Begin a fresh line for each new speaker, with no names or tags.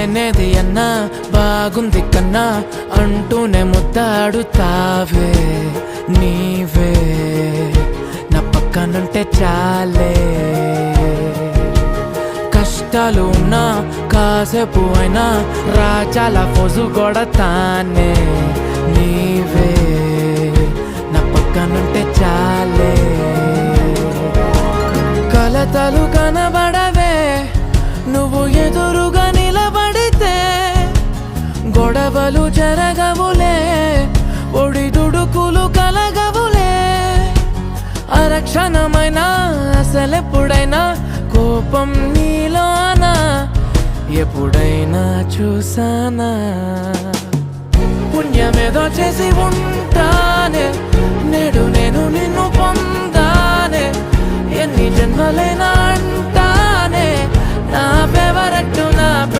లేనేది అన్నా బాగుంది కన్నా అంటూనే ముద్దాడుతావే నీవే నా పక్కనుంటే చాలే. కష్టాలు ఉన్నా కాసేపు అయినా రాజాల ఫోజు కొడతానే నీవే నా పక్కనుంటే చాలే. కలతలు కనబడవే నువ్వు ఎదురుగా నిలబడితే, గొడవలు జరగవులే ఒడిదుడుకులు కలగవులే. అరక్షణమైనా అసలెప్పుడైనా కోపం నీలోనా ఎప్పుడైనా చూసానా? పుణ్యమేదో చేసి ఉంటానే నేడు నేను నిన్ను పొందానే. ఎన్ని జన్మలైనా అంటానే నా ఫేవరెట్